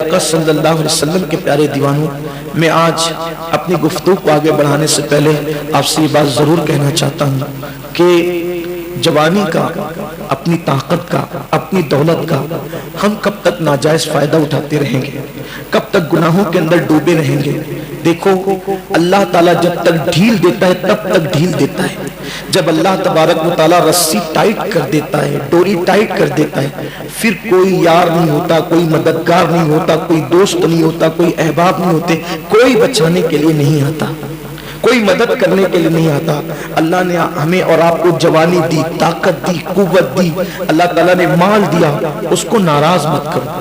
آقا صلی اللہ علیہ وسلم کے پیارے دیوانوں، میں آج اپنی گفتگو کو آگے بڑھانے سے پہلے آپ سے یہ بات ضرور کہنا چاہتا ہوں کہ جوانی کا، اپنی طاقت کا، اپنی دولت کا ہم کب تک ناجائز فائدہ اٹھاتے رہیں گے، کب تک گناہوں کے اندر ڈوبے رہیں گے؟ دیکھو، اللہ تعالیٰ جب تک ڈھیل دیتا ہے تب تک ڈھیل دیتا ہے۔ جب اللہ تبارک و تعالیٰ رسی ٹائٹ کر دیتا ہے، ڈوری ٹائٹ کر دیتا ہے، پھر کوئی یار نہیں ہوتا، کوئی مددگار نہیں ہوتا، کوئی دوست نہیں ہوتا، کوئی احباب نہیں ہوتے، کوئی بچانے کے لیے نہیں آتا، کوئی مدد کرنے کے لیے نہیں آتا۔ اللہ نے ہمیں اور آپ کو جوانی دی، طاقت دی، قوت دی، اللہ تعالیٰ نے مال دیا، اس کو ناراض مت کرو۔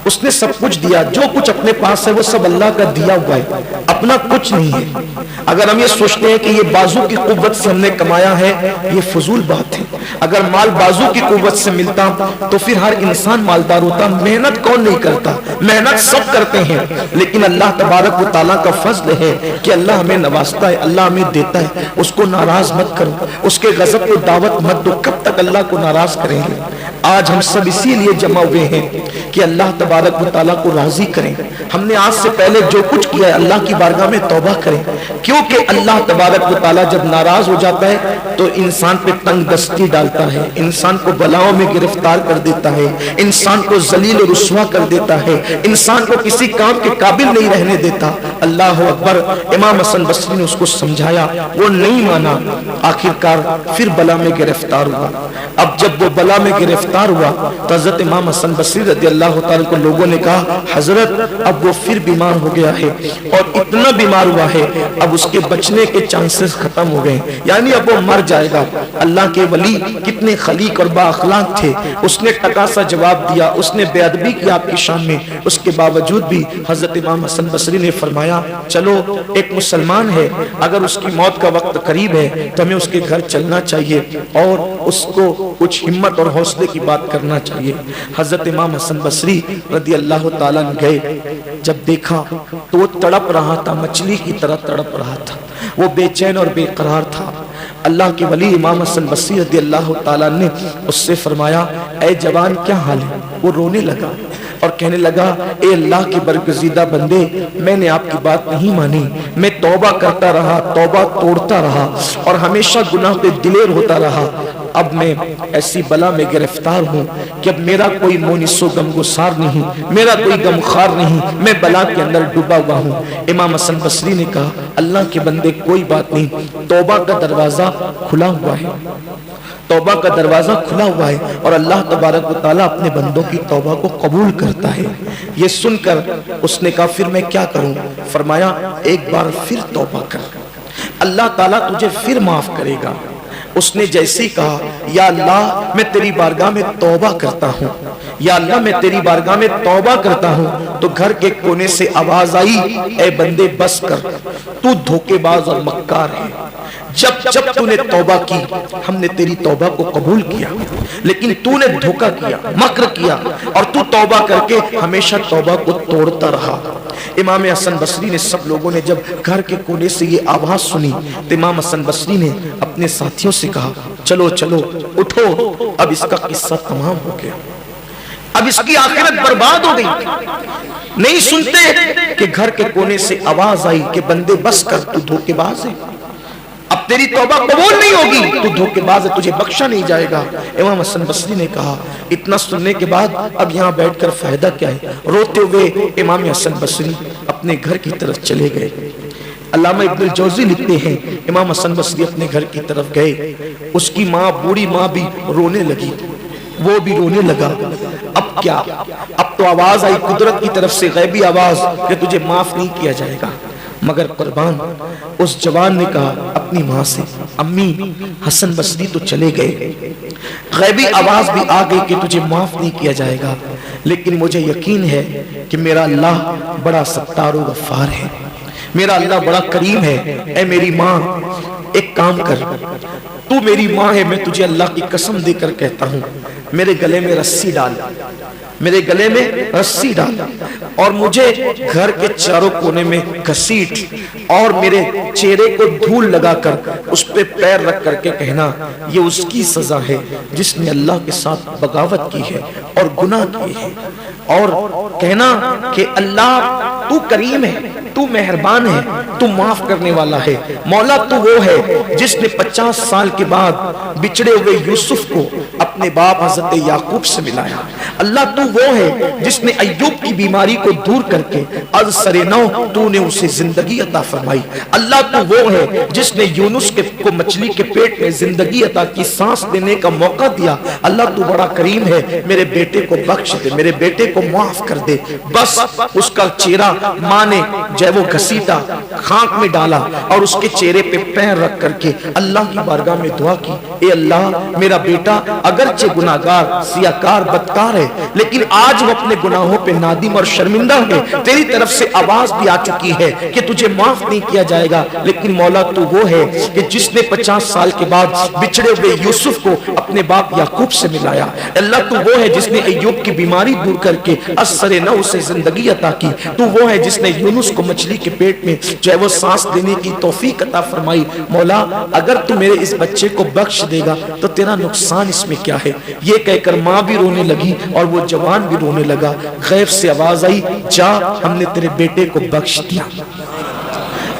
اس نے سب کچھ دیا، جو کچھ اپنے پاس ہے وہ سب اللہ کا دیا ہوا ہے، اپنا کچھ نہیں ہے۔ اگر ہم یہ سوچتے ہیں کہ یہ بازو کی قوت سے ہم نے کمایا ہے، یہ فضول بات ہے۔ اگر مال بازو کی قوت سے ملتا تو پھر ہر انسان مالدار ہوتا۔ محنت کون نہیں کرتا؟ محنت سب کرتے ہیں، لیکن اللہ تبارک و تعالیٰ کا فضل ہے کہ اللہ ہمیں نوازتا ہے، اللہ ہمیں دیتا ہے۔ اس کو ناراض مت کرو، اس کے غضب کو دعوت مت دو۔ کب تک اللہ کو ناراض کریں گے؟ آج ہم سب اسی لیے جمع ہوئے ہیں کہ اللہ تبارک و تعالیٰ کو راضی کریں۔ ہم نے آج سے پہلے جو کچھ کیا ہے اللہ کی بارگاہ میں توبہ کریں، کیونکہ اللہ تبارک و تعالیٰ جب ناراض ہو جاتا ہے تو انسان پہ تنگ دستی ڈالتا ہے، انسان کو بلاؤں میں گرفتار کر دیتا ہے، انسان کو ذلیل و رسوا کر دیتا ہے، انسان کو کسی کام کے قابل نہیں رہنے دیتا۔ اللہ اکبر۔ امام حسن بصری نے اس کو سمجھایا، وہ نہیں مانا، آخرکار پھر بلا میں گرفتار ہوا۔ اب جب وہ بلا میں گرفتار ہوا تو حضرت امام حسن بصری رضی اللہ تعالیٰ کو لوگوں نے کہا، حضرت اب وہ پھر بیمار ہو گیا ہے، اور اتنا بیمار ہوا ہے اب اس کے بچنے کے چانسز ختم ہو گئے، یعنی اب وہ مر جائے گا۔ اللہ کے ولی کتنے خلیق اور با اخلاق تھے، اس نے ٹکا سا جواب دیا، اس نے بے ادبی کی آپ کی شان میں، اس کے باوجود بھی حضرت امام حسن بصری نے فرمایا، چلو ایک مسلمان ہے، اگر اس کی موت کا وقت قریب ہے تو ہمیں اس کے گھر چلنا چاہیے اور اس کو کچھ ہمت اور حوصلے کی بات کرنا چاہیے۔ حضرت امام حسن بصری رضی اللہ تعالیٰ نے گئے، جب دیکھا تو وہ تڑپ رہا تھا، مچھلی کی طرح تڑپ رہا تھا، وہ بے چین اور بے قرار تھا۔ اللہ کے ولی امام حسن بصری رضی اللہ تعالیٰ نے اس سے فرمایا، اے جوان کیا حال ہے؟ وہ رونے لگا اور کہنے لگا، اے اللہ کے برگزیدہ بندے، میں نے آپ کی بات نہیں مانی، میں توبہ کرتا رہا، توبہ توڑتا رہا اور ہمیشہ گناہ پہ دلیر ہوتا رہا۔ اب میں ایسی بلا میں گرفتار ہوں کہ اب میرا کوئی مونس و غمگسار نہیں، میرا کوئی غمخوار نہیں، میں بلا کے اندر ڈوبا ہوا ہوں۔ امام حسن بصری نے کہا، اللہ کے بندے کوئی بات نہیں، توبہ کا دروازہ کھلا ہوا ہے، توبہ کا دروازہ کھلا ہوا ہے اور اللہ تبارک و تعالیٰ اپنے بندوں کی توبہ کو قبول کرتا ہے۔ یہ سن کر اس نے کہا، پھر میں کیا کروں؟ فرمایا، ایک بار پھر توبہ کر، اللہ تعالیٰ تجھے پھر معاف کرے گا۔ اس نے جیسے ہی کہا، یا اللہ میں تیری بارگاہ میں توبہ کرتا ہوں، یا اللہ میں تیری بارگاہ میں توبہ کرتا ہوں، تو گھر کے کونے سے آواز آئی، اے بندے بس کر، تو دھوکے باز اور مکار ہے۔ جب تو نے توبہ کی ہم نے تیری توبہ کو قبول کیا، لیکن تو نے دھوکہ کیا، مکر کیا، اور تو توبہ کر کے ہمیشہ توبہ کو توڑتا رہا۔ امام حسن بصری نے، سب لوگوں نے جب گھر کے کونے سے یہ آواز سنی تو امام حسن بصری نے اپنے ساتھیوں سے کہا، چلو چلو اٹھو، اب اس کا قصہ تمام ہو گیا، اب اس کی آخرت برباد ہو گئی۔ نہیں سنتے کہ گھر کے کونے سے آواز آئی کہ بندے بس کر، تو دھوکے باز ہے، اب تیری توبہ قبول نہیں ہوگی، تو دھوکے باز ہے، تجھے بخشا نہیں جائے گا۔ امام حسن بصری نے کہا، اتنا سننے کے بعد اب یہاں بیٹھ کر فائدہ کیا ہے؟ روتے ہوئے امام حسن بصری اپنے گھر کی طرف چلے گئے۔ علامہ ابن الجوزی لکھتے ہیں، امام حسن بصری اپنے گھر کی طرف گئے، اس کی ماں، بوڑھی ماں بھی رونے لگی، وہ بھی رونے لگا۔ اب کیا؟ اب تو آواز آئی قدرت کی طرف سے، غیبی آواز کہ تجھے معاف نہیں کیا جائے گا۔ مگر قربان اس جوان نے کہا اپنی ماں سے، امی حسن بصری تو چلے گئے، غیبی آواز بھی آ گئی کہ تجھے معاف نہیں کیا جائے گا، لیکن مجھے یقین ہے کہ میرا اللہ بڑا ستار و غفار ہے، میرا اللہ بڑا کریم ہے۔ اے میری ماں، ایک کام کر، تو میری ماں ہے، میں تجھے اللہ کی قسم دے کر کہتا ہوں، میرے گلے میں رسی ڈال، میرے گلے میں رسی ڈال اور مجھے گھر کے چاروں کونے میں گھسیٹ اور میرے چہرے کو دھول لگا کر اس پہ پیر رکھ کر کے کہنا یہ اس کی سزا ہے جس نے اللہ کے ساتھ بغاوت کی ہے اور گناہ کیے ہیں، اور کہنا کہ اللہ تو کریم ہے، تو مہربان ہے، تو معاف کرنے والا ہے، مولا تو وہ ہے جس نے 50 سال کے بعد بچھڑے ہوئے یوسف کو اپنے باپ حضرت یعقوب سے ملایا، اللہ تو وہ ہے جس نے ایوب کی بیماری کو دور کر کے از سر نو تو نے اسے زندگی عطا فرمائی، اللہ تو وہ ہے جس نے یونس کو مچھلی کے پیٹ میں زندگی عطا کی، سانس دینے کا موقع دیا، اللہ تو بڑا کریم ہے، میرے بیٹے کو بخش دے، میرے بیٹے کو معاف کر دے۔ بس اس کا چہرہ ماں نے جب وہ گھسیٹا، خاک میں ڈالا اور اس کے چہرے پہ پیر رکھ کر کے اللہ کی بارگاہ میں دعا کی، اے اللہ میرا بیٹا اگرچہ گناہگار، سیاکار، بدکار ہے، لیکن آج وہ اپنے گناہوں پہ نادم اور شرمندہ ہے، تیری طرف سے آواز بھی آ چکی ہے کہ تجھے معاف نہیں کیا جائے گا، لیکن مولا تو وہ ہے کہ جس نے 50 سال کے بعد بچھڑے ہوئے یوسف کو اپنے باپ یعقوب سے ملایا، اللہ تو وہ ہے جس نے ایوب کی بیماری دور کر کے اثر نو سے زندگی عطا کی، تو وہ ہے جس نے یونس کو مچھلی کے پیٹ میں جو ہے وہ سانس دینے کی توفیق عطا فرمائی، مولا اگر تو میرے اس بچے کو بخش دے گا تو تیرا نقصان اس میں کیا ہے؟ یہ کہہ کر ماں بھی رونے لگی اور وہ جوان بھی رونے لگا، غیب سے آواز آئی جا ہم نے تیرے بیٹے کو بخش دیا،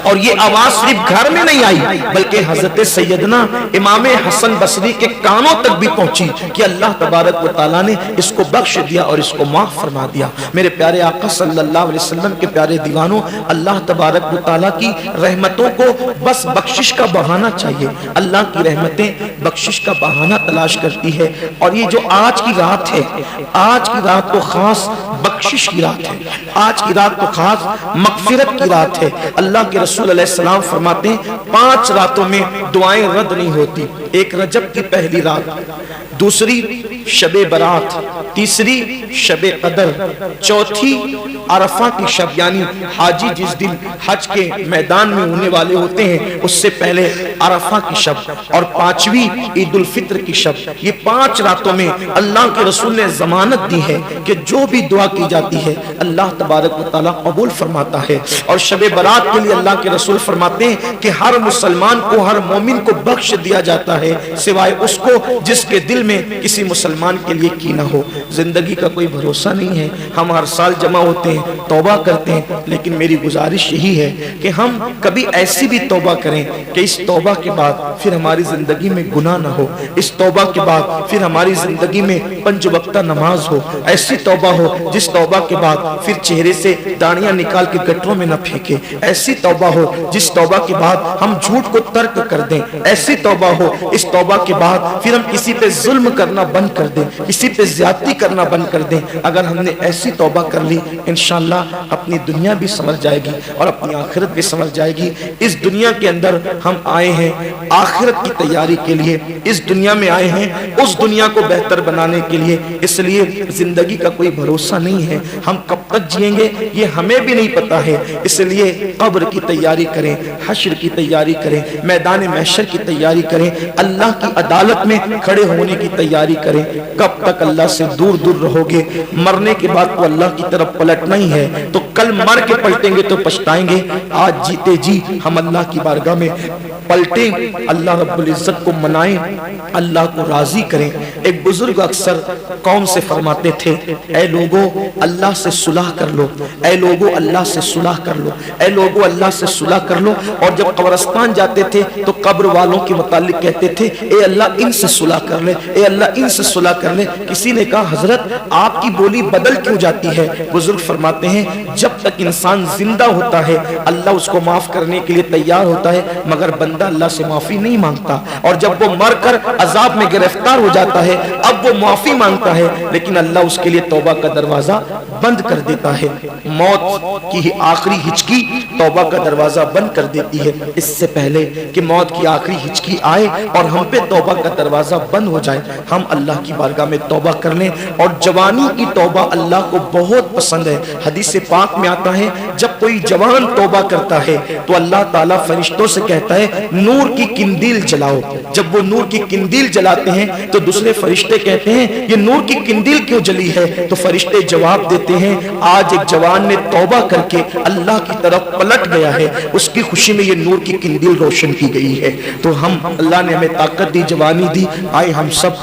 اور یہ آواز صرف گھر میں نہیں آئی بلکہ حضرت سیدنا امام حسن بصری کے کانوں تک بھی پہنچی کہ اللہ تبارک و تعالیٰ نے اس کو بخش دیا اور اس کو معاف فرما دیا۔ میرے پیارے آقا صلی اللہ علیہ وسلم کے پیارے دیوانوں، اللہ تبارک و تعالیٰ کی رحمتوں کو بس بخشش کا بہانہ چاہیے، اللہ کی رحمتیں بخشش کا بہانہ تلاش کرتی ہے، اور یہ جو آج کی رات ہے، آج کی رات کو خاص بخشش کی رات ہے، آج کی رات کو خاص مغفرت کی رات ہے۔ اللہ کے رسول علیہ السلام فرماتے ہیں 5 راتوں میں دعائیں رد نہیں ہوتی، ایک رجب کی پہلی رات، دوسری شب برات، تیسری شب قدر، چوتھی عرفہ کی شب یعنی حاجی جس دن حج کے میدان میں ہونے والے ہوتے ہیں اس سے پہلے عرفہ کی شب، اور 5ویں عید الفطر کی شب۔ یہ 5 راتوں میں اللہ کے رسول نے ضمانت دی ہے کہ جو بھی دعا کی جاتی ہے اللہ تبارک و تعالیٰ قبول فرماتا ہے، اور شب برات کے لیے اللہ کے رسول فرماتے ہیں کہ ہر مسلمان کو، ہر مومن کو بخش دیا جاتا ہے سوائے اس کو جس کے دل میں کسی مسلمان کے لیے کینہ ہو۔ زندگی کا کوئی بھروسہ نہیں ہے، ہم ہر سال جمع ہوتے ہیں، توبہ کرتے ہیں، لیکن میری گزارش یہی ہے کہ ہم کبھی ایسی بھی توبہ کریں کہ اس توبہ کے بعد پھر ہماری زندگی میں گناہ نہ ہو، اس توبہ کے بعد پھر ہماری زندگی میں 5 وقتہ نماز ہو، ایسی توبہ ہو جس توبہ کے بعد پھر چہرے سے داڑیاں نکال کے گٹروں میں نہ پھینکے، ایسی توبہ ہو جس توبہ کے بعد ہم جھوٹ کو ترک کر دیں، ایسی توبہ ہو اس توبہ کے بعد پھر ہم کسی پہ ظلم کرنا بند کر دیں، کسی پہ زیادتی کرنا بند کر دیں۔ اگر ہم نے ایسی توبہ کر لی انشاءاللہ اپنی دنیا بھی سنور جائے گی اور اپنی آخرت بھی سنور جائے گی۔ اس دنیا کے اندر ہم آئے ہیں آخرت کی تیاری کے لیے، اس دنیا میں آئے ہیں اس دنیا کو بہتر بنانے کے لیے، اس لیے زندگی کا کوئی بھروسہ نہیں ہے، ہم کب تک جئیں گے یہ ہمیں بھی نہیں پتا ہے، اس لیے قبر کی تیاری کریں، حشر کی تیاری کریں، میدان محشر کی تیاری کریں، اللہ کی عدالت میں کھڑے ہونے کی تیاری کریں۔ کب تک اللہ سے دور دور رہو گے؟ مرنے کے بعد تو اللہ کی طرف پلٹنا ہی ہے، تو کل مر کے پلٹیں گے تو پچھتائیں گے، آج جیتے جی ہم اللہ کی بارگاہ میں پلٹیں، اللہ رب العزت کو منائیں، اللہ کو راضی کریں۔ ایک بزرگ اکثر قوم سے فرماتے تھے اے لوگو اللہ سے صلح کر لو، اے لوگو اللہ سے صلح کر لو، اے لوگو اللہ سے صلح کر لو، اور جب قبرستان جاتے تھے تو قبر والوں کے متعلق کہتے تھے اے اللہ ان سے صلح کر لے، اے اللہ ان سے صلح کر لے۔ کسی نے کہا حضرت آپ کی بولی بدل کیوں جاتی ہے؟ بزرگ فرماتے ہیں جب تک انسان زندہ ہوتا ہے اللہ اس کو معاف کرنے کے لیے تیار ہوتا ہے، مگر بندہ اللہ سے معافی نہیں مانگتا، اور جب وہ مر کر عذاب میں گرفتار ہو جاتا ہے اب وہ معافی مانگتا ہے، لیکن اللہ اس کے لیے توبہ کا دروازہ بند کر دیتا ہے۔ موت کی آخری ہچکی توبہ کا دروازہ بند کر دیتی ہے، اس سے پہلے کہ موت کی آخری ہچکی آئے اور ہم پہ توبہ کا دروازہ بند ہو جائے، ہم اللہ کی بارگاہ میں توبہ کر لیں. اور جوانی کی توبہ اللہ کو بہت پسند ہے. حدیث پاک میں آتا ہے جب کوئی جوان توبہ کرتا ہے تو اللہ تعالیٰ فرشتوں سے کہتا ہے نور کی قندیل جلاؤ. جب وہ نور کی قندیل جلاتے ہیں تو دوسرے فرشتے کہتے ہیں یہ نور کی قندیل کیوں جلی ہے؟ تو فرشتے جواب دیتے ہیں آج ایک جوان نے توبہ کر کے اللہ کی طرف پلٹ گیا ہے, اس کی خوشی میں یہ نور کی قندیل روشن کی گئی ہے. تو ہم اللہ نے ہمیں طاقت دی, جوانی دی, آئے ہم سب